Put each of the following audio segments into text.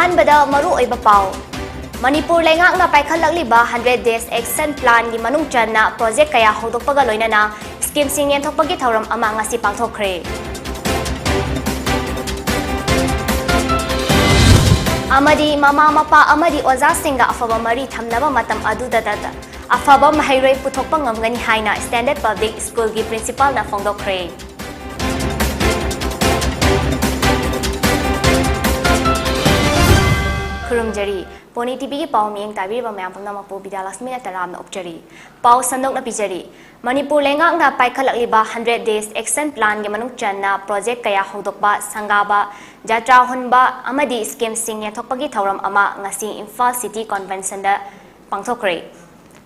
अहानबदा Maru ओइबा pav Manipur lengakna paikhalakliba 100 days action plan gi manung channa project kaya hodokpaga loinana scheme sing yenthokpagi thoram ama ngasi pangthokkhre amadi mama mapa amadi oza singa afaba mari thamnaba matam aduda data afaba mahairoi puthokpa ngamgani haina standard public school gi principal na phongdokkhre Kurumjari Poni TV ki pau mieng tabi ba mayam pangna mapu BIDYALAXMI na taram na upjari pau sandok na pijari Manipur lengak na paikhalakliba 100 days action plan gi manung channa project kaya hodokba sangaba jatra hunba amadi scheme sing yathokpagi thoram ama ngasi Imphal City Convention da pangthokre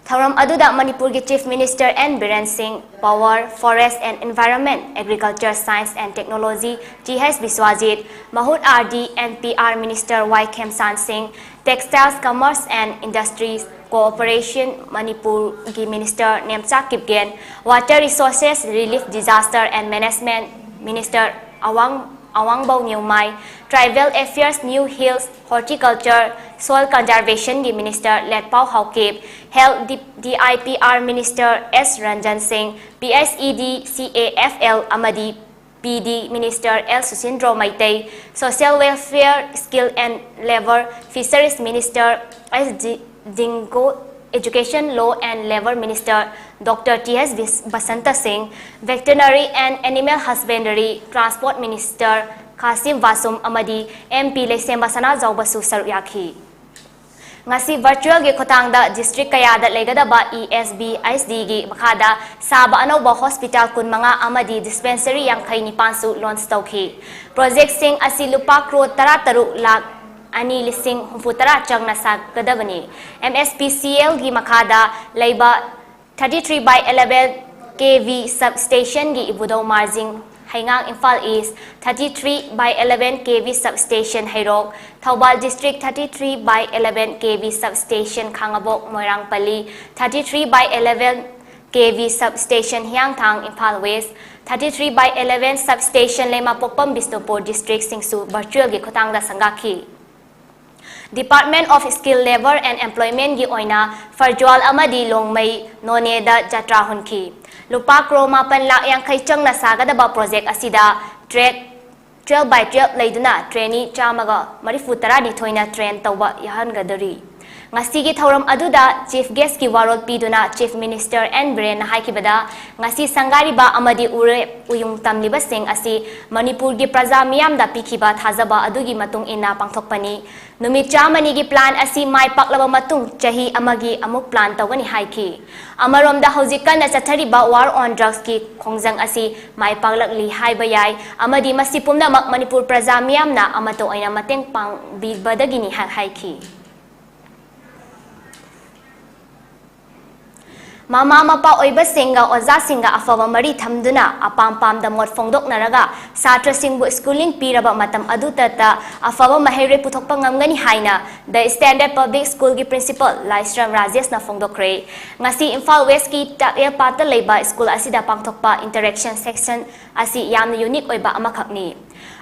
Thoram aduda Manipur ki Chief Minister N Biren Singh Power Forest and Environment Agriculture Science and Technology GH Biswajit Mahut RD and PR Minister Y Khemsan Singh Textiles Commerce and Industries Cooperation Manipur ki Minister Nemcha Kipgen Water Resources Relief Disaster and Management Minister Awang Nyumai Tribal Affairs New Hills Horticulture Soil Conservation gi Minister Letpau Haukip Health DIPR Minister S Ranjan Singh PSED CAFL Amadi PD Minister L Susindro Maitei Social Welfare Skill and Labor Fisheries Minister S Dingo Education Law and Labor Minister Dr. T.S. Basanta Singh Veterinary and Animal Husbandry Transport Minister Kasim Vasum Amadi MP Lesemba Sana Zaubasu Saruyaki Ngasi virtual gi khotangda district kayada legadaba ESB ISD gi makhada saba anoba hospital kun manga amadi dispensary yang khaini pansu launch tawki project sing asi lupa crore 13 lakh ani lising humfutara changna sagadabani MSPCL gi makhada leiba 33 by 11 kV substation gi ibudau margin Haingang Imphal East 33 by 11 kV substation Hairok Thaubal District 33 by 11 kV substation Khangabok Moirangpalli 33 by 11 kV substation Hyangthang Imphal West 33 by 11 substation Lema Pokpam Bisnupur District Singsu virtual gi khotangda sangakhi Department of Skill Labor and Employment gi oina farjwal amadi longmai none da jatra hunki Lupa crore 8 lakh yang chang na sagadaba project asida track 12 by 12 leiduna trainee chamaga marifutara ni thoina train tawba yahangadari ngasi gi thoram aduda chief guest ki warol piduna chief minister N Biren haikibada ngasi sangari ba amadi ure uyung tamliba sing asi Manipur gi praja miyam da pikhiba thajaba adugi matung ina pangthokpani numit chamani gi plan asi mai paklaba matung chahi amagi amuk plan tawani haiki amarom da haujikan na chathari ba war on drugs ki khongjang asi mai paklakli haiba yai amadi masipumna mak Manipur praja miyam na amato aina mateng pang bidbadagi ni haiki Mama mapa oiba singa oza singa afaba mari thamduna apam pam da mot phongdok naraga satra singbu schooling piraba matam adutata afaba mahere puthokpa ngamgani haina the standard public school gi principal Laisram Rajesh na phongdokre ngasi Imphal West ki takya pata leiba school asida pangthokpa interaction section asi yamna unique oiba amakhakni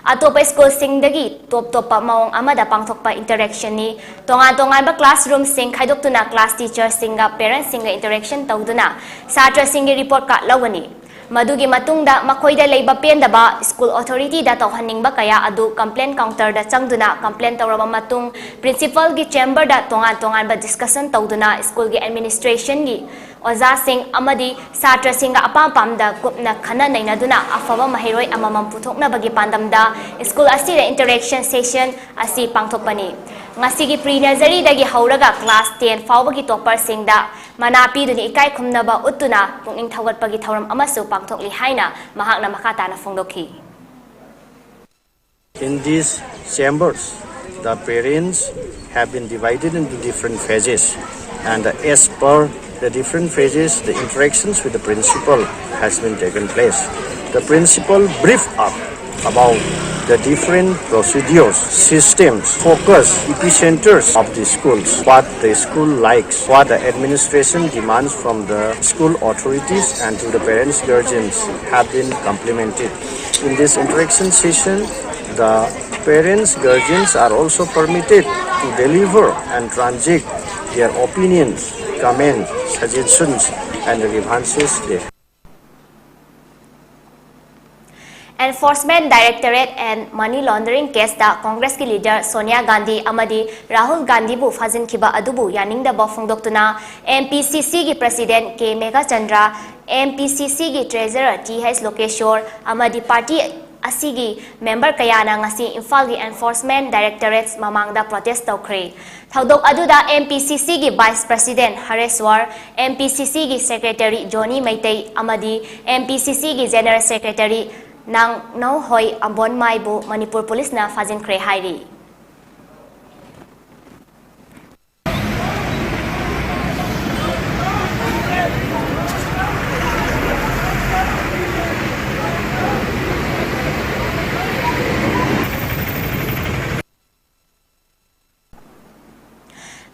Atopa school singdagi top maong amada pangthokpa interaction ni tonga ba classroom sing khaidoptuna class teacher singa parent singa interaction tawduna satra singi report card lawani madugi matungda makoida leiba pendaba school authority da tawhaningba kaya adu complaint counter da changduna complaint tawraba matung principal gi chamber da tonga ba discussion tawduna school gi administration gi Oza Singh amadi satra singa apam pam da kupna khana nainaduna afaba mahiroi amamam puthokna bagi pandamda school asida interaction session asi pangthokpani ngasi gi pre nursery dagi hauraga class 10 fawbagi topper singda manapi duni ikai khumnaba utuna punging thawat pagi thoram amasu pangthokli haina mahakna makhata na phongdokhi In these chambers the parents have been divided into different phases and as per the different phases, the interactions with the principal has been taken place. The principal briefed up about the different procedures, systems, focus, epicenters of the schools, what the school likes, what the administration demands from the school authorities and to the parents, guardians have been complemented. In this interaction session, the parents, guardians are also permitted to deliver and transit their opinions, comments, suggestions, and grievances they have. Enforcement Directorate and Money Laundering case da Congress ki leader Sonia Gandhi amadi Rahul Gandhi bu fazin kiba adubu yaning da bofung doktuna MPCC ki President K Megha Chandra, MPCC ki Treasurer TH Lokeshwar amadi party asigi member kaya na ngasi Imphal ki Enforcement Directorates mamangda protest tawkhre. Thaudok aduda MPCC ki Vice President Hareswar, MPCC ki Secretary Johnny Maitei amadi MPCC ki General Secretary Nang Nau Hoi Ambon Maibu Manipur Police na fazin kre hairi.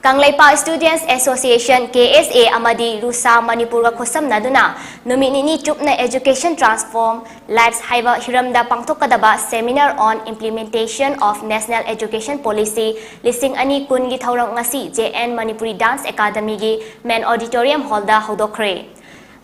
Kanglaipa Students Association KSA amadi Rusa Manipur ka khosam naduna numinini chupna education transform lives haiba hiramda pangthokadaba seminar on implementation of National Education Policy lising ani kun gi thaurang ngasi JN Manipuri Dance Academy gi main auditorium hall da hodokre.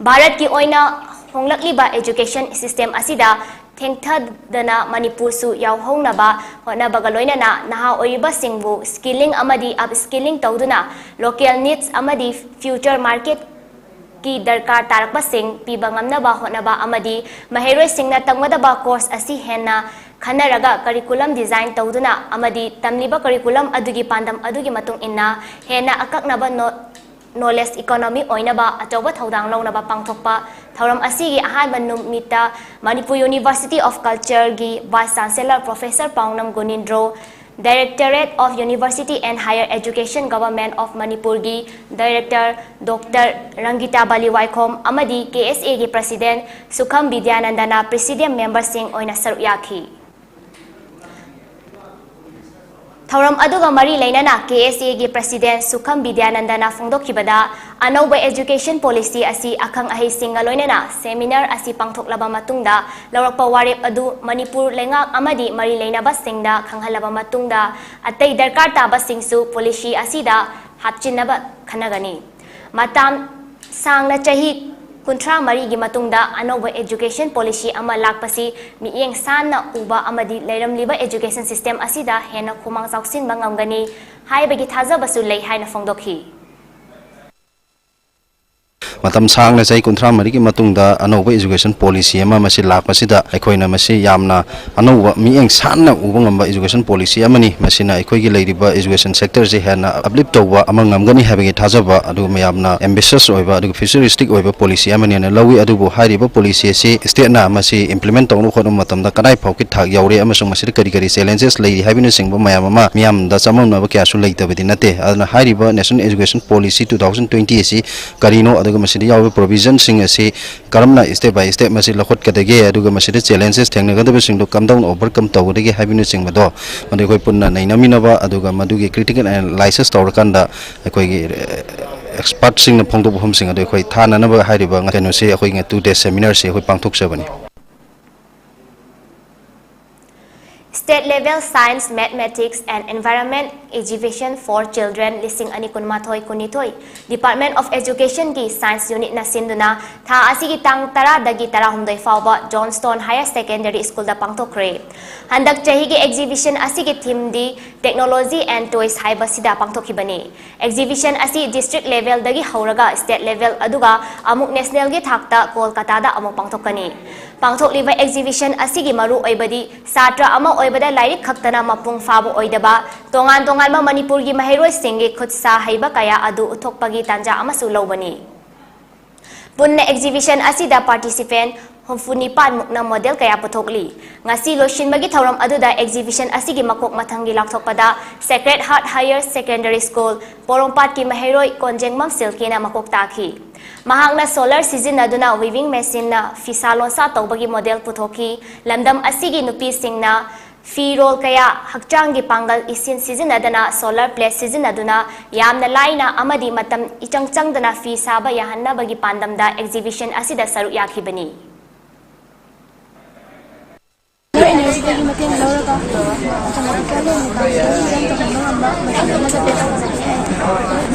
Bharat ki oina honglakliba education system asida Thengthadana Manipur su yauhongnaba hotnabaga loinana naha oiba singbu skilling amadi upskilling tawduna local needs amadi future market ki darkar tarakba sing piba ngamnaba hotnaba amadi maheroi singna tangmadaba course asi henna khanaraga curriculum design tawduna amadi tamliba curriculum adugi pandam adugi matung inna henna akaknaba knowledge economy oinaba achoba thaudang launaba pangthokpa thauram asigi ahanba numita Manipur University of Culture gi Vice Chancellor Professor Paungnam Gunindro, Directorate of University and Higher Education Government of Manipur gi Director Dr. Rangita Baliwaikhom amadi KSA gi President Sukham Vidyanandana Presidium member sing oina saruk yakhi. Thauram aduga mari lainana KSA gi President Sukham Vidyanandana phongdokhibada anauba education policy asi akhang ahi singa loinana seminar asi pangthoklaba matungda laurakpa warep adu Manipur lengak amadi mari lainaba singda khanghalaba matungda atei darkar taba singsu policy asida hapchinnaba khanagani matam sangna chahi Kuntra Mari gi matungda anauba education policy ama lakpasi mieng sanna uba amadi leiramliba education system asida hena khumang sauksin mangamgani haibagi thajabasu lei haina phongdokhi. Matam sang na chai kunthra mari ki matungda anauba education policy ama masi lakpasida aikoina masi yamna anauba mieng sanna uba ngamba education policy amani masina aikoi gi leiriba education sector je hena uplift tawba amang ngamgani habagi thajaba adu mayamna ambitious oiba adu futuristic oiba policy amani na lawi adubu hairiba policy si state na masi implement tawnu khonu matamda kanai phauki thak yaure amasung masi kari kari challenges leiri habinu singba mayama miyam da chamam na ba kya su leitabadi nate aduna hairiba national education policy 2020 si karino adu masidi yawe provision sing asi karamna step by step masi lakhot kadage aduga masidi challenges thengnagadaba sing do come down overcome tawdage habinu sing mado made koi punna nainaminaba aduga madugi critical analysis tawrakanda koi gi expert sing na phongdo bhum sing adu koi thana na ba hairiba ngano se koi nga 2 day seminar se koi pangthok sabani. State level science, mathematics and environment education for children lising ani kunmathoi kunithoi Department of Education ki science unit na sinduna tha asigi tang tara dagi tara humdoi fawba Johnston Higher Secondary School da pangthokre handak chahi gi exhibition asigi theme di technology and toys haiba sida pangthokhibani exhibition asi district level dagi hauraga state level aduga amuk national gi thakta Kolkata da amuk pangthokani pangthokliba exhibition asigi maru oibadi satra ama oibada lairik khaktana mapung fabu oidaba tongan tongan ma Manipur gi maheroi singi khutsa haiba kaya adu uthokpagi tanja amasu lobani punna exhibition asida participant Homfuni pan mukna model kaya puthokli ngasi loshin bagi thauram aduda exhibition asigi makok mathangi lakthokpada Sacred Heart Higher Secondary School Porongpat ki maheroi konjengmam silkina makok takhi mahakna solar season aduna weaving machine na fisalonsa tawbagi model puthokhi lamdam asigi nupi singna Firol kaya hakchangi pangal isin season adana solar plate season aduna yamna laina amadi matam ichangchang dana fi saba yahanna bagi pandamda exhibition asida saru yakhibani ꯑꯩꯈꯣꯏꯒꯤ ꯃꯇꯦꯡ ꯂꯧꯔꯒ ꯀꯂꯦꯟ ꯅꯨꯡꯗꯥꯡꯁꯤꯗ run ꯇꯧꯍꯟꯕ ꯉꯝꯕ ꯃꯁꯤꯟ ꯑꯃꯗ ꯕꯦꯁ ꯇꯧꯖꯅꯤꯡꯉꯤ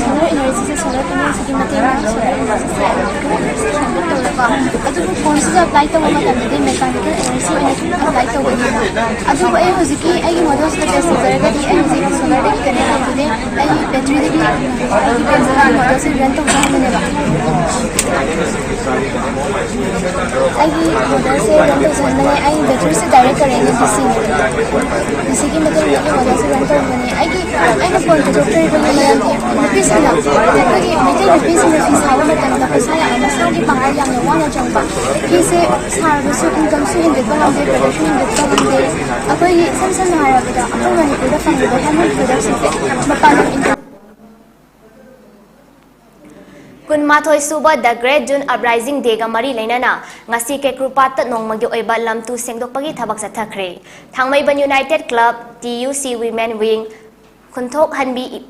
solar ꯏꯅꯔꯖꯤꯁꯦ solar ꯄꯦꯅꯦꯜꯁꯤꯒꯤ ꯃꯇꯦꯡꯅ solar ꯏꯅꯔꯖꯤꯁꯦ convert ꯇꯧꯔꯒ ꯑꯗꯨꯕꯨ ꯐꯣꯟꯁꯤꯗ ꯑꯦꯄ꯭ꯂꯥꯏ ꯇꯧꯕ ꯃꯇꯝꯗꯗꯤ ꯃꯦꯀꯥꯅꯤꯀꯦꯜ ꯑꯦꯅꯔꯖꯤ ꯑꯣꯏꯅ ꯑꯦꯄ꯭ꯂꯥꯏ ꯇꯧꯒꯅꯤꯅ ꯑꯗꯨꯕꯨ ꯑꯩ ꯍꯧꯖꯤꯛꯀꯤ ꯑꯩꯒꯤ ꯃꯣꯗꯦꯜꯁꯤꯗ ꯕꯦꯁ ꯇꯧꯖꯔꯒꯗꯤ ꯑꯩ ꯍꯧꯖꯤꯛ ꯁꯣꯂꯔꯗꯒꯤ ꯀꯅꯦꯛ ꯇꯧꯗꯨꯅꯦ ꯑꯩꯒꯤ ꯕꯦꯇ꯭ꯔꯤꯗꯒꯤ ꯑꯩꯒꯤ ꯕꯦꯇ꯭ꯔꯤꯒꯤ ꯃꯣꯗꯦꯜꯁꯤ ꯔꯟ ꯇꯧꯖꯍꯟꯕꯅꯦꯕ ꯑꯩꯒꯤ ꯃꯣꯗꯦꯜꯁꯦ ꯔꯟ ꯇꯧꯖꯍꯟꯕꯅꯦ ꯑꯩꯒꯤ ꯕꯦꯇ꯭ꯔꯤꯁꯦ ꯗꯥꯏꯔꯦꯛ ꯀꯔꯦꯟꯒꯤ ꯗꯤꯁꯤꯒꯤ ꯃꯇꯦꯡꯅ ꯑꯩꯒꯤ ꯃꯣꯗꯦꯜꯁꯦ ꯔꯟ ꯇꯧꯕꯅꯦ ꯑꯩꯅ ꯐꯣꯟ ꯄꯨꯊꯣꯛꯆꯔꯤꯕꯒꯤ ꯃꯔꯝꯗꯤ ꯅꯨꯄꯤꯁꯤꯡꯅ ꯑꯩꯈꯣꯏꯒꯤ ꯃꯩꯇꯩ ꯅꯨꯄꯤꯁꯤꯡꯅ ꯐꯤ ꯁꯥꯕ ꯃꯇꯝꯗ ꯄꯩꯁꯥ ꯃꯁꯥꯒꯤ ꯄꯥꯡꯒꯜ ꯌꯥꯝꯅ ꯋꯥꯅ ꯆꯪꯕ ꯐꯤꯁꯦ ꯁꯥꯔꯕꯁꯨ ꯏꯟꯀꯝꯁꯨ ꯍꯦꯟꯒꯠꯄ ꯉꯝꯗꯦ ꯄ꯭ꯔꯗꯛꯁꯨ ꯍꯦꯟꯒꯠꯄ ꯉꯝꯗꯦ ꯑꯩꯈꯣꯏꯒꯤ ꯏꯁꯝ ꯁꯝꯅ ꯍꯥꯏꯔꯕꯗ ꯑꯩꯈꯣꯏ ꯃꯅꯤꯄꯨꯔꯗ ꯐꯪꯂꯤꯕ ꯍꯦꯟꯂꯨꯝ ꯄ꯭ꯔꯗꯛꯁꯤꯡꯁꯦ ꯃꯄꯥꯟ ꯂꯝ Kunmathoi suba the Great June Uprising Day ga mari leinana ngasi Kekrupat nongmagi oiba lamtu sengdokpagi thabak sathakre Thangmaiban United Club TUC Women Wing Kunthok Hanbi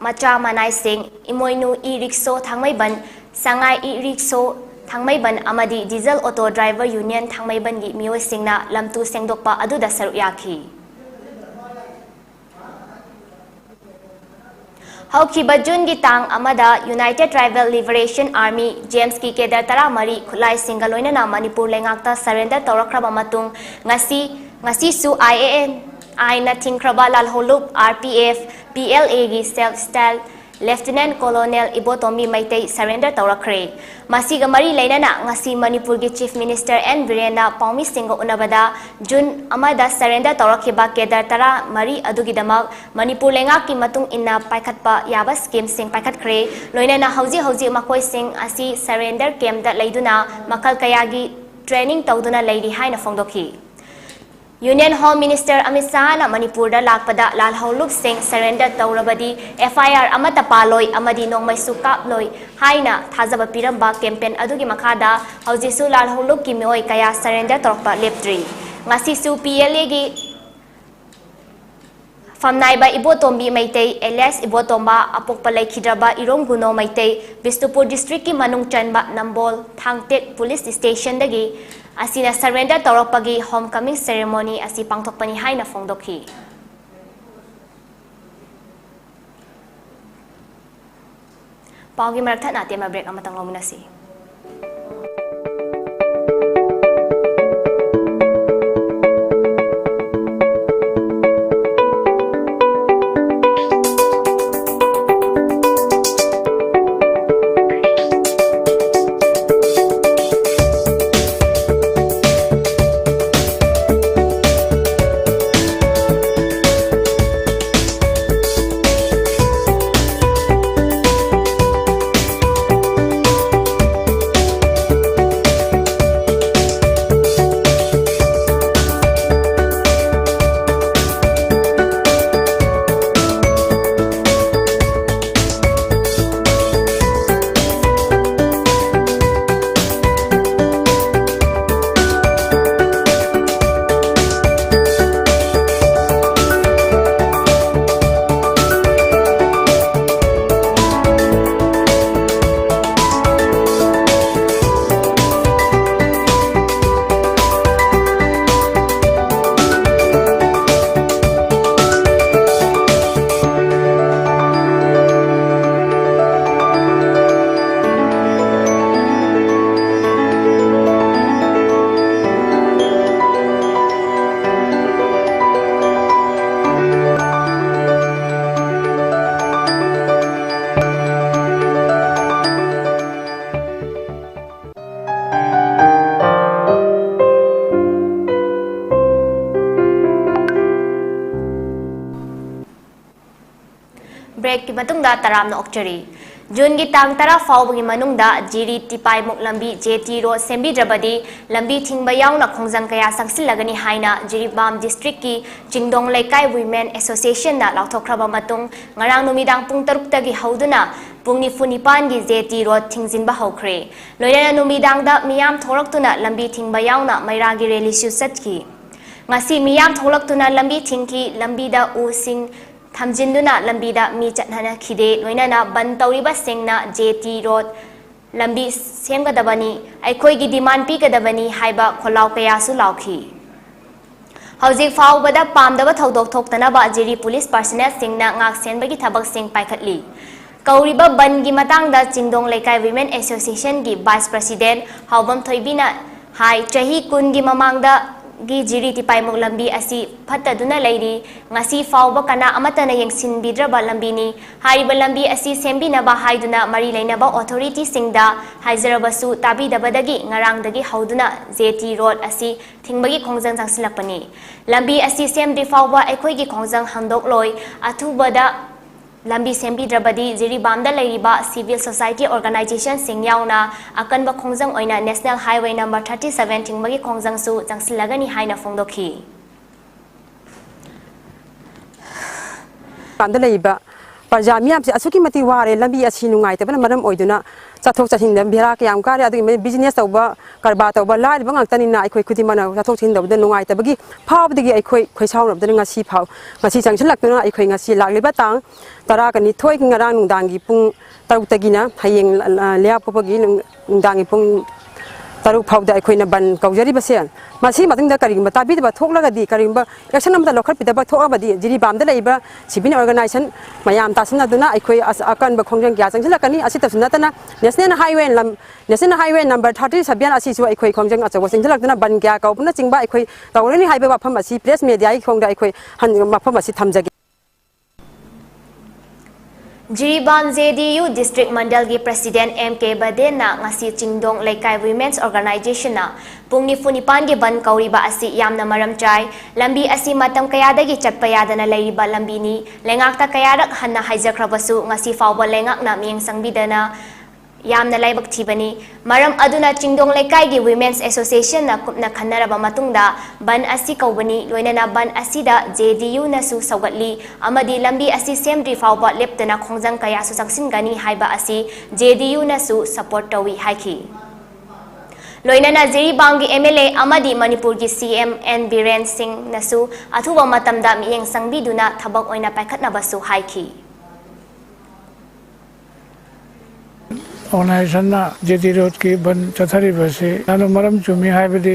Macha Manai Singh Imoinu E-Rickshaw Thangmaiban Sangai E-Rickshaw Thangmaiban Amadi Diesel Auto Driver Union Thangmaiban gi mioi singna lamtu sengdokpa aduda saruk yakhi Haukiba June gi tang amada United Tribal Liberation Army James ki Kedar Tara Mari Khulai Singaloina na Manipur lengakta surrender tawrakraba matung ngasi su IAN aina thingkraba lalholup RPF PLA gi self-styled Lieutenant Colonel Ibotomi Maitei surrender tawrakre masiga mari leinana ngasi Manipur gi Chief Minister N Birena Paumi Singh unabada June amada surrender tawrakhiba Kedar Tara mari adugidamak Manipur lengak ki matung inna paikhatpa yaba scheme sing paikhatkre loinana hauji makoi sing asi surrender camp da leiduna makal kayagi training tawduna leidi haina fongdokhi Union Home Minister Amit Shah na Manipur da lakpada lalhaulup sing surrender tawrabadi FIR amata paloi amadi nongmai sukap loi haina thajaba piramba campaign adugi makhada haujisu lalhaulup ki mioi kaya surrender torpa leptri ngasi su PLA gi Famnaiba Ibotombi Maitei Elias Ibotomba Apokpa Laikhidraba Irong Guno Maitei Bisnupur District ki Manung Chanba Nambol Thangtet Police Station dagi asina surrender tawrapagi homecoming ceremony asi pangthokpani haina fongdokhi Paugi maratha na tema break amatang lomunasi break ki matungda taramna okchari June gi tang tara fawbagi manungda jiri tipai muk lambi JT road sembi drabadi lambi thingba yauna khongjang kaya sangsilagani haina Jiribam district ki Jingdong Laikai Women Association na lauthokraba matung ngarang numidang pung 3 tagi hauduna pung nifunipan gi JT road thingzinba hawkhre loina numidang da miyam thoraktuna lambi thingba yauna mairagi rally shu satki ngasi miyam tholaktuna lambi thingki lambi da u sing Thamjinduna lambida mi chatnana khide loinana ban tawriba singna JT road lambi semgadabani aikhoi gi demand pi gadabani haiba kholaw kaya su laukhi Hauzik faubada pamdaba thodok thoktanaba jiri police personnel singna ngak senbagi thabak sing paikhatli. Kauriba bangi matangda Chingdong Laikai Women Association gi Vice President Haubam Thoibina hai chahi kungi mamangda gi jiri tipaimuk lambi asi phattaduna leiri ngasi fauba kana amatana yengsinbidraba lambini hariba lambi asi sembinaba haiduna mari leinaba authority singda haizarabasu tabidabadagi ngarangdagi hauduna JT Road asi thingbagi khongjang jangsilakpani lambi asi semdri fauba aikhoigi khongjang handok loi athubada lambi sembi drabadi jiri bamda leiriba civil society organization singyauna akanba khongjang oina national highway number 37 thingmagi khongjang su jangsilagani haina phongdokhi bamda leiba parja miyam se asuki mati ware lambi asi nungai tabana maram oiduna chathok chahin dam bhera kyam kare adu business tawba karba tawba lai bangak tanina aikoi khudimana chathok chin dawda nungai tabagi phawdagi aikoi khoisawnabda ngasi phaw ngasi changsilakna aikoi ngasi lagliba tang tara kani thoi ngarang nungdangi pung taruk tagina hayeng leapopagi nungdangi pung taruk phawda aikhoina ban kaujari basian masi matingda karingba tabidaba thoklagadi karingba action amda lokhal pidaba thokabadi jiri bamda leiba civil organization mayam tasinaduna aikoi akan ba khongjang gya changsilakani asitasnatana national highway number 37 asi su aikoi khongjang achawa changsilakduna ban gya kaupna chingba aikoi tawrani haiba wafam asi press media ai khongda aikoi han mafam asi thamjagi Jiribam JDU District Mandal gi President MK Badena ngasi Chingdong Laikai Women's Organization na pungni funipan gi ban kauriba asi yamna maram chai lambi asi matam kayadagi chatpa yadana leiriba lambi ni lengakta kayarak hanna haijakrabasu ngasi fawba lengak na miyeng sangbidana yamna laibak thibani maram aduna Chingdong Laikai gi Women's Association na kupna khanaraba matungda ban asi kaubani loinana ban asida JDU na su saugatli amadi lambi asi semdri fawba leptana khongjang kaya su saksingani haiba asi JDU na su support tawi haiki loinana Jiribam gi MLA amadi Manipur gi CM N Biren Singh na su athuba matamda miyeng sangbiduna thabak oina paikhatnaba su haiki organization na JT Road ki ban chathari base nanu maram chumi haibadi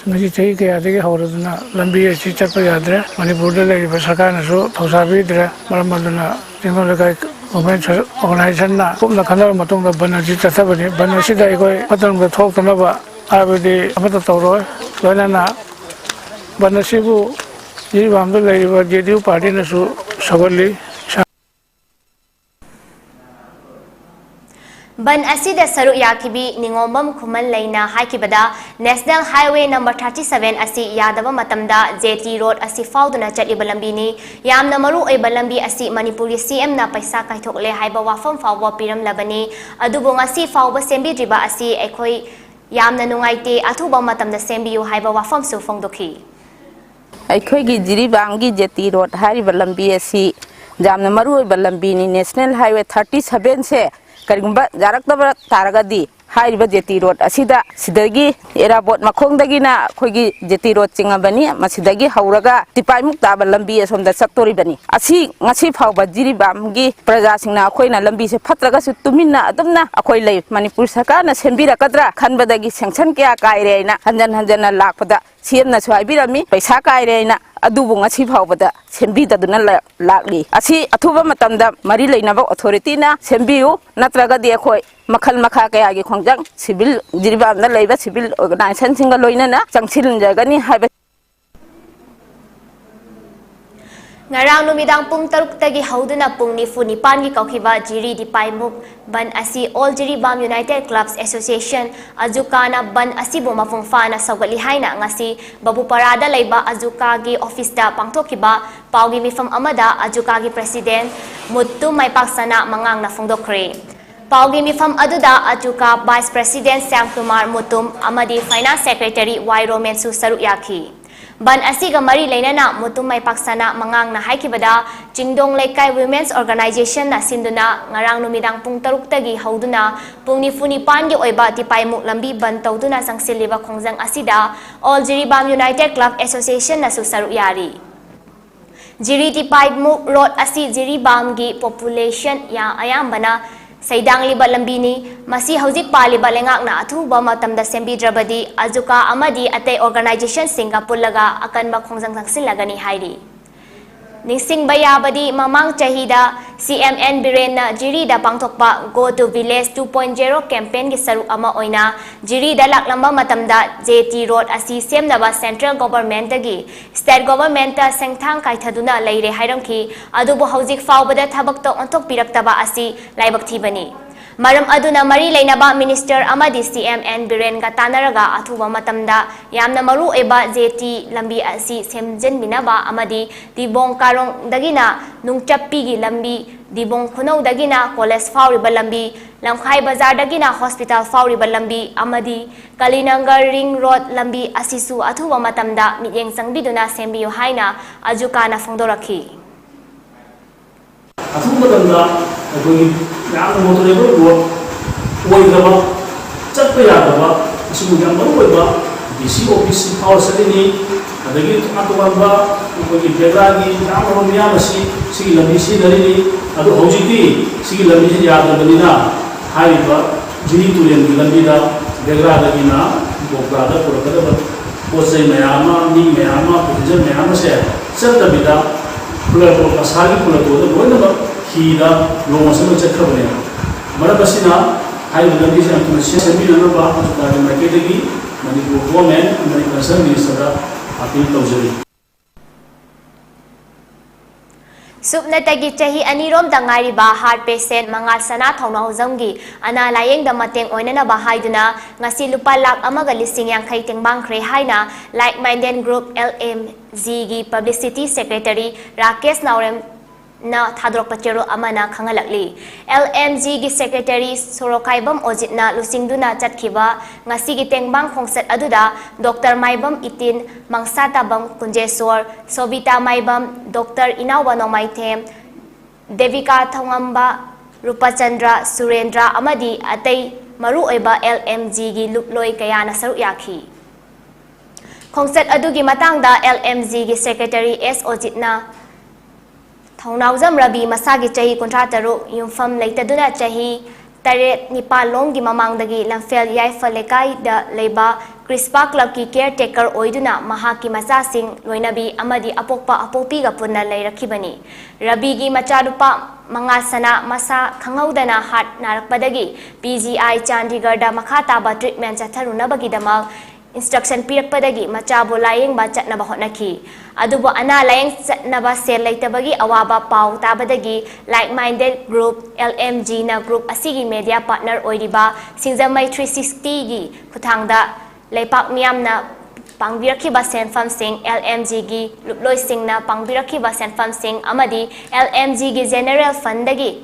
ngasi chei kaya dege hawraduna lambi asi chappa yadre Manipur da leiba sarkar na so thosabidre maram aduna Chingdong Laikai Women's Organization na kumna khanar matungda ban asi chathabani ban asi da ikoi matangda thoktanaba haibadi amata tawroi loinana ban asi bu Jiribam da leiba JDU party na su sagali ban asida saru yakibi ningombam khuman leina haikibada national highway number 37 asi yadaba matamda JT Road asi fauduna chaliba lambi ni yamna maru oiba lambi asi Manipuri CM na paisa kaithokle haiba wafam fawwa piram labani adubu ngasi fawba sembi driba asi ekhoi yamna nungaite athuba matamda sembiyu haiba wafam su phongdokhi aikoi gi Jiribam gi JT Road hariba lambi asi jamna maru oiba lambi ni national highway 37 se karigumba jarakdaba taragadi hairiba JT Road asida sidagi erabot makhongdagina khoigi JT Road chingabani masidagi hauraga tipaimuk taba lambi asomda saktoribani asi ngasi phawba Jiribam gi praja singna khoina lambi se phatraga su tuminna adumna akhoi lei Manipur sarkar na senbira kadra khanbadagi sanction kya kaireina hanjan lakpada CM na swaibirami paisa kaireina adubu ngasi phawbada sembidaduna lakli asi athuba matamda mari leinaba authority na sembiu natraga de khoi makhal makha kaya gi khongjang civil Jiribam na leiba civil organization singa loina na changsil jagani haiba ngarang numidang pung taruk tagi hauduna pung ni funi pan gi kaukhiba jiri di paimuk ban asi All Jiribam United Clubs Association ajukana ban asi bu mafung fana sagali haina ngasi babu parada leiba ajuka gi office da pangthokiba paugi mifam amada ajuka gi president muttu maipaksana mangang na phongdokre paugi mifam aduda ajuka vice president Sam Kumar Mutum amadi finance secretary Y Romansu saru yakhi ban asiga mari leinana mutum maipaksana mangang na haikibada Chingdong Laikai Women's Organization na sinduna ngarang numidang pung taruk tagi hauduna pungni funi pangi oiba tipaimuk lambi ban tawduna sangsiliba khongjang asida All Jiribam United Club Association na susaru yari Jiri tipaimuk road asi Jiribam gi population ya ayambana Saidang lambi ni masi hauzik paliba lengakna athuba matamda sembidravadi ajuka amadi atay organization singa pullaga akan makhongjang sangsilagani hairi. Ningsing bayabadi mamang chahida CMN Birena Jirida pangthokpa Go to Village 2.0 campaign gi saruk ama oina Jirida laklamba matamda JT Road asi semnaba central government dagi state government ta sengthang kaithaduna leire hairamki adubu hauzik faubada thabakto ontok piraktaba asi laibak thibani. Maram aduna mari lainaba minister amadi CMN Biren ga tanaraga athuba matamda yamna maru eba JT lambi asi semjen binaba amadi dibong karong dagina nungchappi gi lambi dibong khunau dagina college fauriba lambi lamkhai bazar dagina hospital fauriba lambi amadi Kalinangar ring road lambi asisu athuba matamda miyeng sangbiduna sembiyo haina ajukana fongdorakhi athuba matamda akoi yang motorable road oidaba chatpa yadaba asibu yang maru oiba DC office power salini adagi atubamba akoi begragi yang maru miyamasi sigi lambi si darini adu hojiki sigi lambi si yadabina haiba jini tulen lambi da begragi na bogada purakada posai mayama ni mayama pujar mayama se sabtabida pular asari pular boda boda Hida lomasano chakhabane marabasina hai lambi se antuna semi nanaba asukari marketegi Manipur government amari concern minister appeal tawjari Subnatagi chahi anirom dangari ba heart patient mangal sana thongna hozamgi ana layeng da mateng oinana ba haiduna ngasi lupa lak amaga lising yang khai tengbang khre haina like minded group LMZ gi publicity secretary Rakesh Naurem na thadrok pachero amana khangalakli LMG gi secretary Sorokaibam Ojitna lusingduna chatkhiba ngasi gi tengbang khongset aduda Dr Maibam Itin Mangsata bam Kunjeswar Sobita Maibam Dr Inawa Nomaithem Devika Thongamba Rupachandra Surendra amadi atay maru oiba LMG gi luploi kayana saruk yakhi khongset adugi matangda LMG gi secretary S Ojitna Thongnawjam Rabi masagi chahi kontrataru yumfam leitaduna chahi taret nipalong gi mamangdagi lamfel yaifal lekai da leiba Crispa Club ki caretaker oiduna mahaki masasing loinabi amadi apokpa apopi ga punna leirakhibani Rabi gi macharupa mangasana masa khangaudana hat narakpadagi PGI Chandigarh da makhata ba treatment chatharunabagi damal instruction pirakpadagi machabu layeng ba chatnaba hotnaki adubo ana layeng chatnaba sel leitabagi awaba pau tabadagi like minded group LMG na group asigi media partner oiriba singjamai 360 gi kuthangda leipak miyamna pangbirakhiba senfam sing LMG gi luploi singna pangbirakhiba senfam sing amadi LMG gi general fund dagi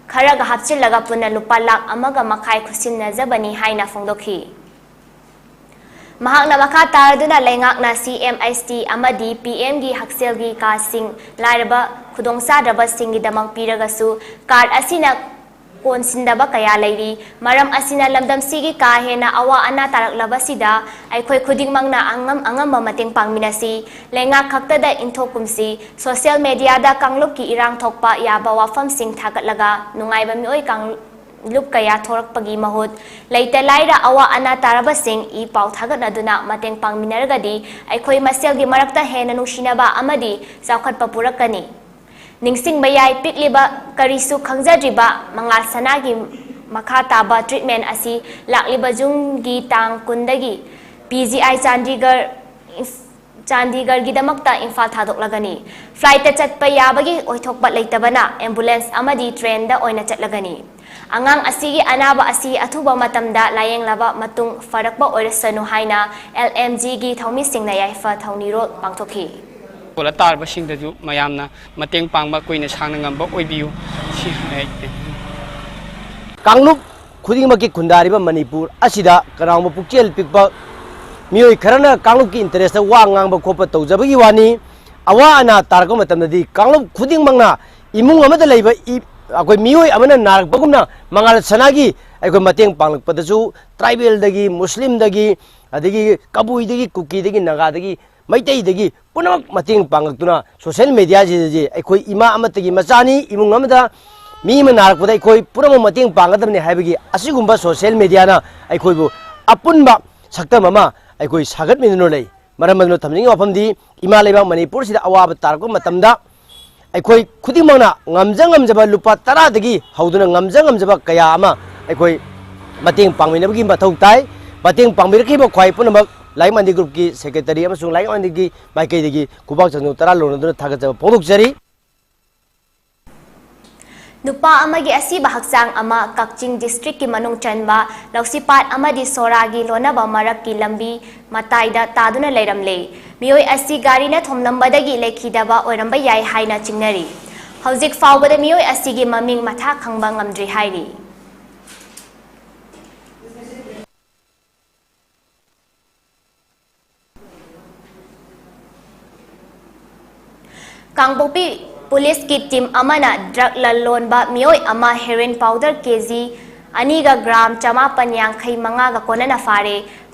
kharaga hapchillaga punna lupa lak amaga makhai khusinna jabani haina fongdokhi Mahakna makata duna lengak na CMIST amadi PM gi haksel gi ka sing lairaba khudongsa draba singi damang piragasu card asina konsindaba kaya leiri maram asina lamdam sigi ka hena awa ana taraklaba sida aikhoi khudingmang na angam mating pangminasi lengak khaktada inthokumsi social media da kanglup ki irang thokpa yaba wafam sing thagatlaga nungaiba mioi kang lup kaya thorak pagi mahut leita laira awa ana taraba sing I pau thagat aduna mateng pangminargadi aikhoi masel gi marakta hena nungsinaba amadi saukhat papurakani ningsing bayai pikliba karisu khangjadriba mangal sanagi makhata ba treatment asi lakliba junggi tang kundagi PGI Chandigarh gi damakta Imphal thadoklagani flight ta chatpa yabagi oithokpa leitabana ambulance amadi train da oina chatlagani Angang asigi anaba asi athuba matamda layeng laba matung farakba oirasanu haina LMG gi thawmi singna yaifa thawniro pangthokhi Pola tarba singdaju mayamna mateng pangba koina sangna ngamba oibiu Kanglup khudingmaki khundariba Manipur asida karangba pukchel pikba mioi kharana kanglup ki interest wa ngangba khopa tawjabagi wani awa ana targa matamdadi kanglup khudingmangna imung amada leiba akoi mioi amana narak bagumna mangal sanagi akoi mateng panglakpadasu tribal dagi muslim dagi adagi kabui dagi kuki dagi naga dagi maitai dagi punamak mateng panglaktuna social media ji akoi ima amatagi machani imung amada मी में नारकपदा अखोई पुरम मतेंग पांगदबने हाइबगी असिगुंबा social media ना अखोइबु अपुनबा सक्तम अमा अखोई सागत मिनुनो लई मरम मदनो थमनिंग वफमदी इमा लेबा मणिपुर सिदा अवाब तारको मतमदा अखोई खुदिमना ngamjang ngamjaba lupa 10 dagi hauduna ngamjang ngamjaba kaya ama अखोई मतेंग पांगमिनबगी मथौ ताई मतेंग पांगबिरखिबा ख्वाई पुनमक लाइक मंदी ग्रुप की सेक्रेटरी अमसुंग लाइक मंदी की माइकैदगी कुबाक चंदु 10 लोनदुना थागजबा फोंदोकजरी नुपा अमगी असीबा हक्चांग अमा कक्चिंग डिस्ट्रिक्ट की मनुंग चनबा लौसीपाट अमदी सोरागी लोनबा मरक की लंबी मताइदा तादुना लेरमले मियोय असी गाड़ी न थोमनंबदगी लेखिदबा ओरंबा याय हाइना चिंगनरी हौजिक फावबदा मियोय असीगी ममिंग मथा खंगबा ngamdri हाइरी कांगपोपी पुलिस की टीम अमना ड्रग ललोनबा मियोय अमा हेरोइन पाउडर केजी अनीगा ग्राम 585 कोनना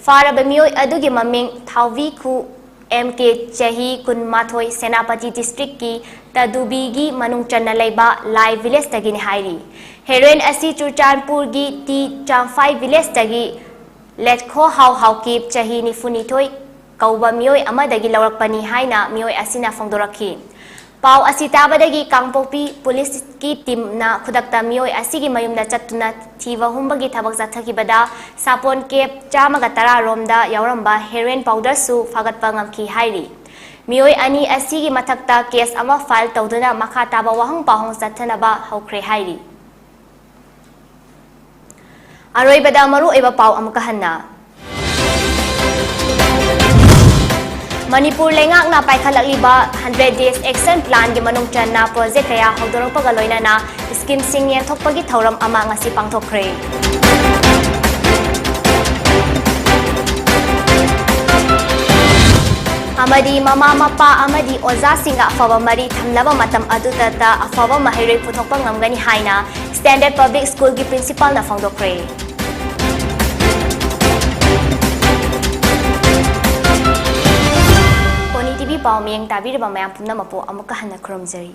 फारब मियोय अदुगी ममिंग थावी खु MK चही कुनमाथोय सेनापति डिस्ट्रिक्ट की तदुबीगी मनुंग चन्ना लेबा लाई विलेज तगिनी हाइरी हेरोइन असी चुरचानपुर की टी चांफाई विलेज तगी लेटखो हाउ की चही निफुनिथोय कौबा मियोय अमदगी लौरकपनी हाइना मियोय असिना फोंदोरखी पाव असी ताबदगी कांगपोपी पुलिस की टीम ना खुदकता मियोय असीगी मयुमदा चत्तुना थीवा हुंबगी थबक जाथकिबदा सापोन केप 110 रोमदा यावरंबा हेरोइन पाउडर सु फागतपा ngamki हाइरी मियोय अनि असीगी मथक्ता केस अमा फाइल तौदुना मखा ताबा वहंग पाहोंग जाथनबा हौख्रे हाइरी अरोइबदा मरु एबा पाव अमुका हन्ना Manipur लेंगाकना पाइखलकलिबा 100 days action plan gi manung channa project kaya hodorokpaga loinana scheme sing yenthokpagi thauram ama ngasi pangthokre amadi mama mapa amadi oza singa afawa mari thamlaba matam adutata afawa mahiroi puthokpa ngamgani haina standard public school gi principal na phangdokre TV पाव मियंग ताबीरबा मयाम पुनमपो अमुका हन्ना खुरमजरी